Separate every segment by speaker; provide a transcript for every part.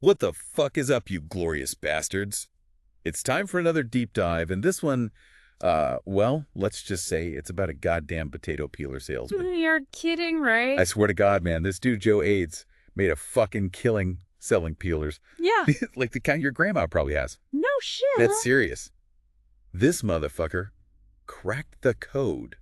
Speaker 1: What the fuck is up, you glorious bastards? It's time for another deep dive, and this one, well, let's just say it's about a goddamn potato peeler salesman.
Speaker 2: You're kidding,
Speaker 1: I
Speaker 2: right?
Speaker 1: swear to God, man, this dude Joe Ades made a fucking killing selling peelers.
Speaker 2: Yeah.
Speaker 1: Like the kind your grandma probably has.
Speaker 2: No shit.
Speaker 1: That's serious. This motherfucker cracked the code.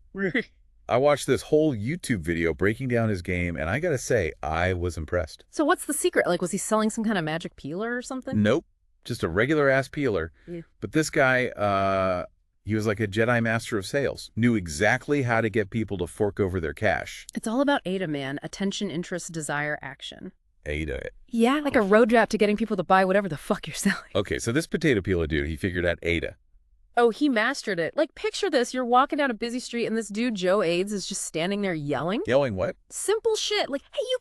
Speaker 1: I watched this whole YouTube video breaking down his game, and I gotta say, I was impressed.
Speaker 2: So what's the secret? Like, was he selling some kind of magic peeler or something?
Speaker 1: Nope, just a regular-ass peeler.
Speaker 2: Yeah.
Speaker 1: But this guy, he was like a Jedi Master of Sales. Knew exactly how to get people to fork over their cash.
Speaker 2: It's all about ATA, man. Attention, interest, desire, action.
Speaker 1: Ada.
Speaker 2: Yeah, like a roadmap to getting people to buy whatever the fuck you're selling.
Speaker 1: Okay, so this potato peeler dude, he figured out Ada.
Speaker 2: Oh, he mastered it. Like, picture this. You're walking down a busy street and this dude, Joe Ades, is just standing there yelling.
Speaker 1: Yelling what?
Speaker 2: Simple shit. Like, hey, you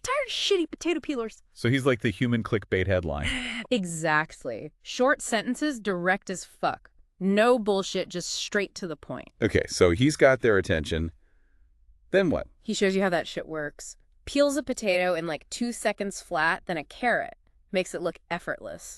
Speaker 2: tired of shitty potato peelers.
Speaker 1: So he's like the human clickbait headline.
Speaker 2: Exactly. Short sentences, direct as fuck. No bullshit, just straight to the point.
Speaker 1: Okay, so he's got their attention. Then what?
Speaker 2: He shows you how that shit works. Peels a potato in like 2 seconds flat, then a carrot. Makes it look effortless.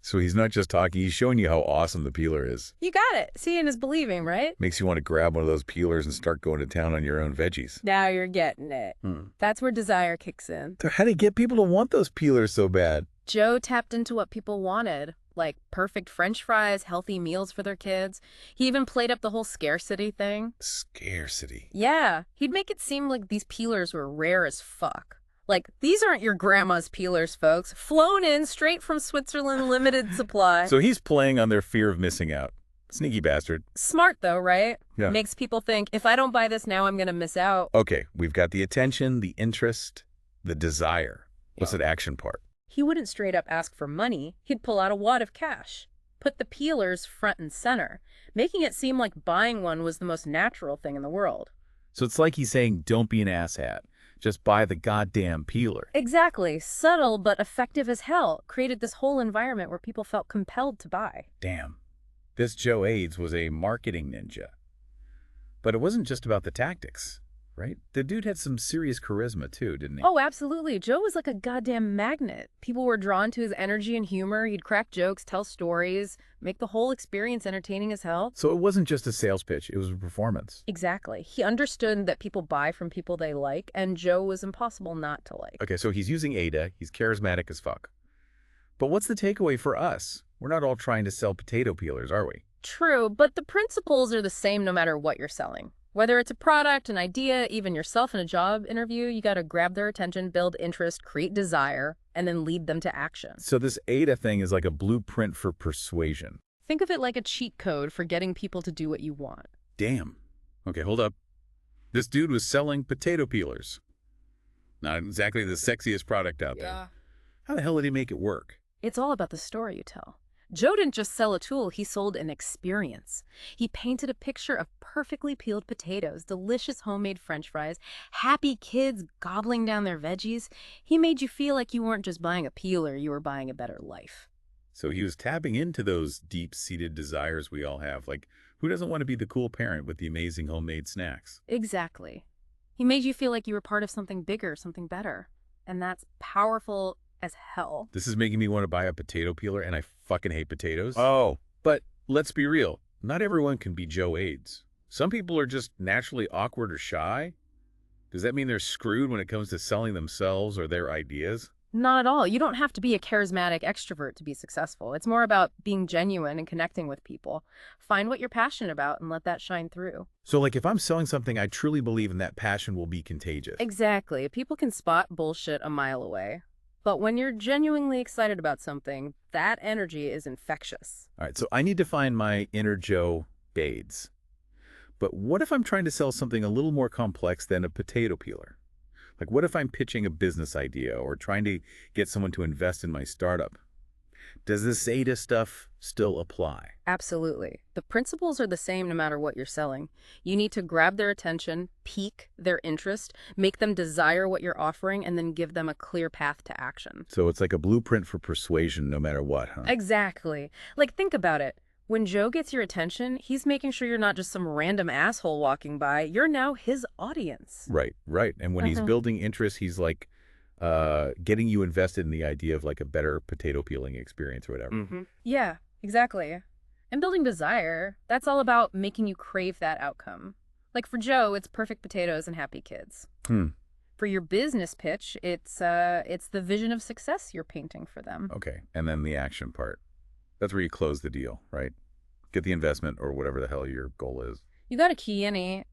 Speaker 1: So he's not just talking, he's showing you how awesome the peeler is.
Speaker 2: You got it. Seeing is believing, right?
Speaker 1: Makes you want to grab one of those peelers and start going to town on your own veggies.
Speaker 2: Now you're getting it. That's where desire kicks in.
Speaker 1: So how do you get people to want those peelers so bad?
Speaker 2: Joe tapped into what people wanted, like perfect French fries, healthy meals for their kids. He even played up the whole scarcity thing.
Speaker 1: Scarcity.
Speaker 2: Yeah, he'd make it seem like these peelers were rare as fuck. Like, these aren't your grandma's peelers, folks. Flown in straight from Switzerland, limited supply.
Speaker 1: So he's playing on their fear of missing out. Sneaky bastard.
Speaker 2: Smart, though, right?
Speaker 1: Yeah.
Speaker 2: Makes people think, if I don't buy this now, I'm going to miss out.
Speaker 1: Okay, we've got the attention, the interest, the desire. What's that action part?
Speaker 2: He wouldn't straight up ask for money. He'd pull out a wad of cash. Put the peelers front and center, making it seem like buying one was the most natural thing in the world.
Speaker 1: So it's like he's saying, don't be an asshat. Just buy the goddamn peeler.
Speaker 2: Exactly. Subtle but effective as hell. Created this whole environment where people felt compelled to buy.
Speaker 1: Damn. This Joe Ades was a marketing ninja. But it wasn't just about the tactics, right? The dude had some serious charisma too, didn't he?
Speaker 2: Oh, absolutely. Joe was like a goddamn magnet. People were drawn to his energy and humor. He'd crack jokes, tell stories, make the whole experience entertaining as hell.
Speaker 1: So it wasn't just a sales pitch, it was a performance.
Speaker 2: Exactly. He understood that people buy from people they like, and Joe was impossible not to like.
Speaker 1: Okay, so he's using Ada, he's charismatic as fuck. But what's the takeaway for us? We're not all trying to sell potato peelers, are we?
Speaker 2: True, but the principles are the same no matter what you're selling. Whether it's a product, an idea, even yourself in a job interview, you got to grab their attention, build interest, create desire, and then lead them to action.
Speaker 1: So this Ada thing is like a blueprint for persuasion.
Speaker 2: Think of it like a cheat code for getting people to do what you want.
Speaker 1: Damn. Okay, hold up. This dude was selling potato peelers. Not exactly the sexiest product out there. How the hell did he make it work?
Speaker 2: It's all about the story you tell. Joe didn't just sell a tool, he sold an experience. He painted a picture of perfectly peeled potatoes, delicious homemade French fries, happy kids gobbling down their veggies. He made you feel like you weren't just buying a peeler, you were buying a better life.
Speaker 1: So he was tapping into those deep-seated desires we all have. Like, who doesn't want to be the cool parent with the amazing homemade snacks?
Speaker 2: Exactly. He made you feel like you were part of something bigger, something better. And that's powerful as hell.
Speaker 1: This is making me want to buy a potato peeler, and I fucking hate potatoes. Oh. But let's be real. Not everyone can be Joe Ades. Some people are just naturally awkward or shy. Does that mean they're screwed when it comes to selling themselves or their ideas?
Speaker 2: Not at all. You don't have to be a charismatic extrovert to be successful. It's more about being genuine and connecting with people. Find what you're passionate about and let that shine through.
Speaker 1: So, like, if I'm selling something, I truly believe in that passion will be contagious.
Speaker 2: Exactly. People can spot bullshit a mile away. But when you're genuinely excited about something, that energy is infectious.
Speaker 1: All right, so I need to find my inner Joe Ades. But what if I'm trying to sell something a little more complex than a potato peeler? Like, what if I'm pitching a business idea or trying to get someone to invest in my startup? Does this Ada stuff still apply?
Speaker 2: Absolutely. The principles are the same no matter what you're selling. You need to grab their attention, pique their interest, make them desire what you're offering, and then give them a clear path to action.
Speaker 1: So it's like a blueprint for persuasion no matter what, huh?
Speaker 2: Exactly. Like, think about it. When Joe gets your attention, he's making sure you're not just some random asshole walking by. You're now his audience.
Speaker 1: Right. And when he's building interest, he's like getting you invested in the idea of like a better potato peeling experience or whatever.
Speaker 2: Yeah, exactly. And building desire, that's all about making you crave that outcome. Like for Joe, it's perfect potatoes and happy kids.
Speaker 1: Hmm.
Speaker 2: For your business pitch, it's the vision of success you're painting for them.
Speaker 1: Okay. And then the action part. That's where you close the deal, right? Get the investment or whatever the hell your goal is.
Speaker 2: You got a key, Annie.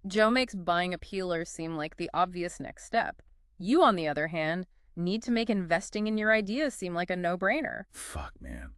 Speaker 2: Joe makes buying a peeler seem like the obvious next step. You, on the other hand, need to make investing in your ideas seem like a no-brainer.
Speaker 1: Fuck, man.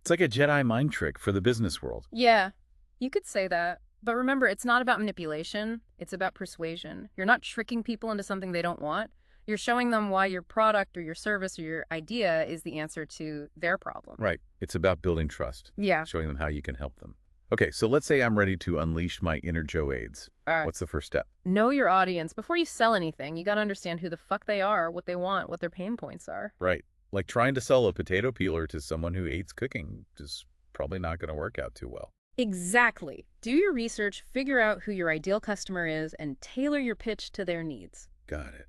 Speaker 1: It's like a Jedi mind trick for the business world.
Speaker 2: Yeah, you could say that. But remember, it's not about manipulation. It's about persuasion. You're not tricking people into something they don't want. You're showing them why your product or your service or your idea is the answer to their problem.
Speaker 1: Right. It's about building trust.
Speaker 2: Yeah.
Speaker 1: Showing them how you can help them. Okay, so let's say I'm ready to unleash my inner Joe Ades.
Speaker 2: All right.
Speaker 1: What's the first step?
Speaker 2: Know your audience. Before you sell anything, you got to understand who the fuck they are, what they want, what their pain points are.
Speaker 1: Right. Like trying to sell a potato peeler to someone who hates cooking is probably not going to work out too well.
Speaker 2: Exactly. Do your research, figure out who your ideal customer is, and tailor your pitch to their needs.
Speaker 1: Got it.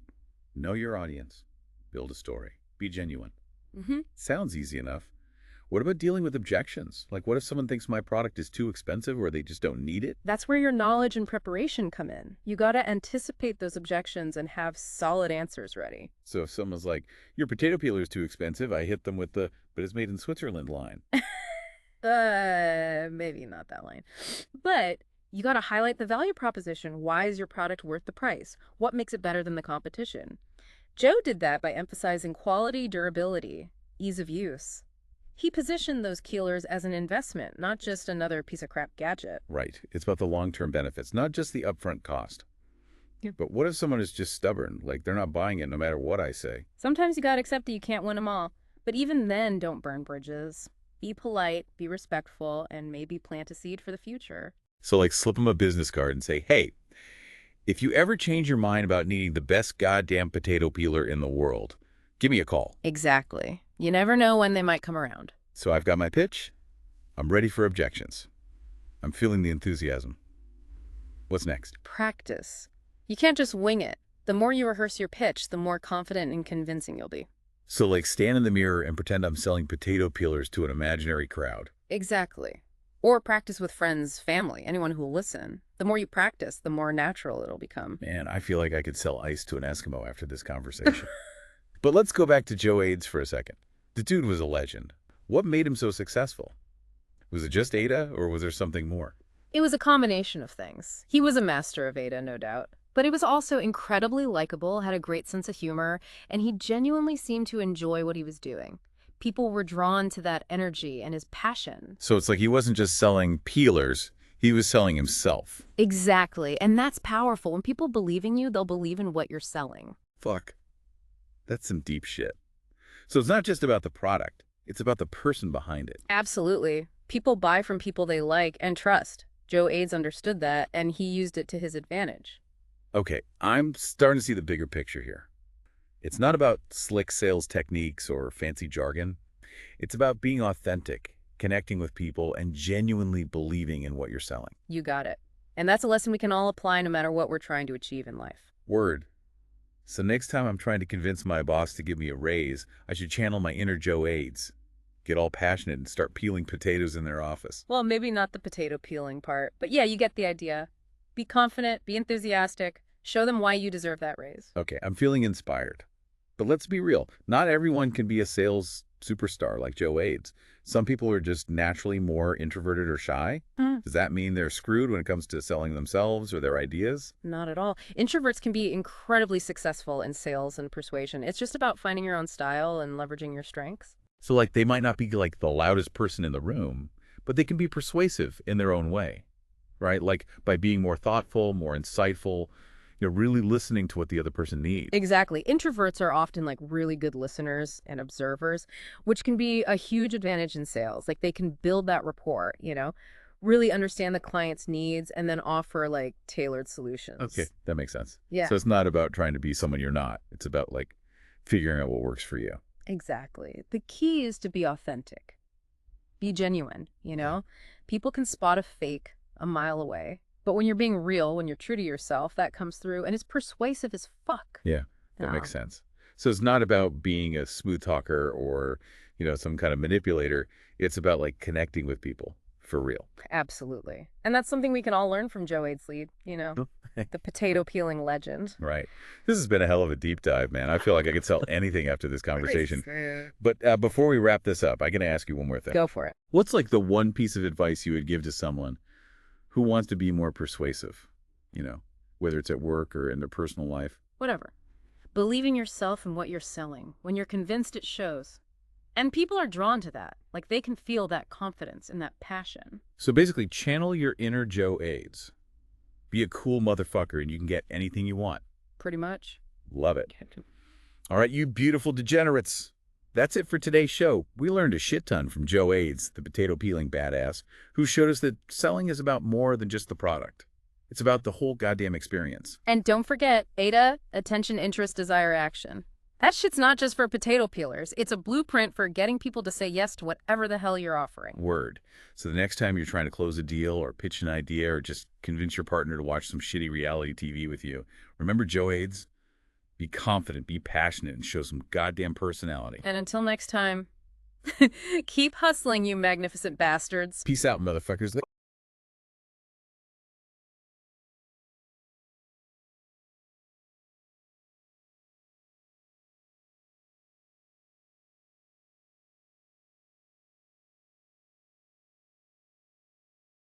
Speaker 1: Know your audience. Build a story. Be genuine.
Speaker 2: Mm-hmm.
Speaker 1: Sounds easy enough. What about dealing with objections? Like, what if someone thinks my product is too expensive or they just don't need it?
Speaker 2: That's where your knowledge and preparation come in. You got to anticipate those objections and have solid answers ready.
Speaker 1: So if someone's like, your potato peeler is too expensive, I hit them with the, but it's made in Switzerland line.
Speaker 2: Maybe not that line. But you got to highlight the value proposition. Why is your product worth the price? What makes it better than the competition? Joe did that by emphasizing quality, durability, ease of use. He positioned those keelers as an investment, not just another piece of crap gadget.
Speaker 1: Right. It's about the long-term benefits, not just the upfront cost.
Speaker 2: Yeah.
Speaker 1: But what if someone is just stubborn? Like, they're not buying it no matter what I say.
Speaker 2: Sometimes you got to accept that you can't win them all. But even then, don't burn bridges. Be polite, be respectful, and maybe plant a seed for the future.
Speaker 1: So, like, slip them a business card and say, hey, if you ever change your mind about needing the best goddamn potato peeler in the world, give me a call.
Speaker 2: Exactly. You never know when they might come around.
Speaker 1: So I've got my pitch. I'm ready for objections. I'm feeling the enthusiasm. What's next?
Speaker 2: Practice. You can't just wing it. The more you rehearse your pitch, the more confident and convincing you'll be.
Speaker 1: So, like, stand in the mirror and pretend I'm selling potato peelers to an imaginary crowd.
Speaker 2: Exactly. Or practice with friends, family, anyone who will listen. The more you practice, the more natural it'll become.
Speaker 1: Man, I feel like I could sell ice to an Eskimo after this conversation. But let's go back to Joe Ades for a second. The dude was a legend. What made him so successful? Was it just Ada, or was there something more?
Speaker 2: It was a combination of things. He was a master of Ada, no doubt. But he was also incredibly likable, had a great sense of humor, and he genuinely seemed to enjoy what he was doing. People were drawn to that energy and his passion.
Speaker 1: So it's like he wasn't just selling peelers, he was selling himself.
Speaker 2: Exactly. And that's powerful. When people believe in you, they'll believe in what you're selling.
Speaker 1: Fuck. That's some deep shit. So it's not just about the product. It's about the person behind it.
Speaker 2: Absolutely. People buy from people they like and trust. Joe Ades understood that, and he used it to his advantage.
Speaker 1: Okay, I'm starting to see the bigger picture here. It's not about slick sales techniques or fancy jargon. It's about being authentic, connecting with people, and genuinely believing in what you're selling.
Speaker 2: You got it. And that's a lesson we can all apply no matter what we're trying to achieve in life.
Speaker 1: Word. So next time I'm trying to convince my boss to give me a raise, I should channel my inner Joe Ades, get all passionate and start peeling potatoes in their office.
Speaker 2: Well, maybe not the potato peeling part, but yeah, you get the idea. Be confident, be enthusiastic, show them why you deserve that raise.
Speaker 1: Okay, I'm feeling inspired. But let's be real. Not everyone can be a sales superstar like Joe Ades. Some people are just naturally more introverted or shy. Does that mean they're screwed when it comes to selling themselves or their ideas?
Speaker 2: Not at all. Introverts can be incredibly successful in sales and persuasion. It's just about finding your own style and leveraging your strengths.
Speaker 1: So like they might not be like the loudest person in the room, but they can be persuasive in their own way, right? Like by being more thoughtful, more insightful, really listening to what the other person needs.
Speaker 2: Exactly. Introverts are often like really good listeners and observers, which can be a huge advantage in sales. Like they can build that rapport, really understand the client's needs and then offer like tailored solutions.
Speaker 1: Okay, that makes sense.
Speaker 2: Yeah.
Speaker 1: So it's not about trying to be someone you're not. It's about like figuring out what works for you.
Speaker 2: Exactly. The key is to be authentic. Be genuine, People can spot a fake a mile away. But when you're being real, when you're true to yourself, that comes through and it's persuasive as fuck.
Speaker 1: Yeah, that makes sense. So it's not about being a smooth talker or, some kind of manipulator. It's about like connecting with people for real.
Speaker 2: Absolutely. And that's something we can all learn from Joe Ades, the potato peeling legend.
Speaker 1: Right. This has been a hell of a deep dive, man. I feel like I could sell anything after this conversation.
Speaker 2: Nice.
Speaker 1: But before we wrap this up, I got to ask you one more thing.
Speaker 2: Go for it.
Speaker 1: What's like the one piece of advice you would give to someone who wants to be more persuasive, whether it's at work or in their personal life?
Speaker 2: Whatever. Believe in yourself and what you're selling. When you're convinced, it shows. And people are drawn to that. Like, they can feel that confidence and that passion.
Speaker 1: So basically, channel your inner Joe Ades. Be a cool motherfucker and you can get anything you want.
Speaker 2: Pretty much.
Speaker 1: Love it. All right, you beautiful degenerates. That's it for today's show. We learned a shit ton from Joe Ades, the potato peeling badass, who showed us that selling is about more than just the product. It's about the whole goddamn experience.
Speaker 2: And don't forget, ADA, attention, interest, desire, action. That shit's not just for potato peelers. It's a blueprint for getting people to say yes to whatever the hell you're offering.
Speaker 1: Word. So the next time you're trying to close a deal or pitch an idea or just convince your partner to watch some shitty reality TV with you, remember Joe Ades? Be confident, be passionate, and show some goddamn personality.
Speaker 2: And until next time, keep hustling, you magnificent bastards.
Speaker 1: Peace out, motherfuckers.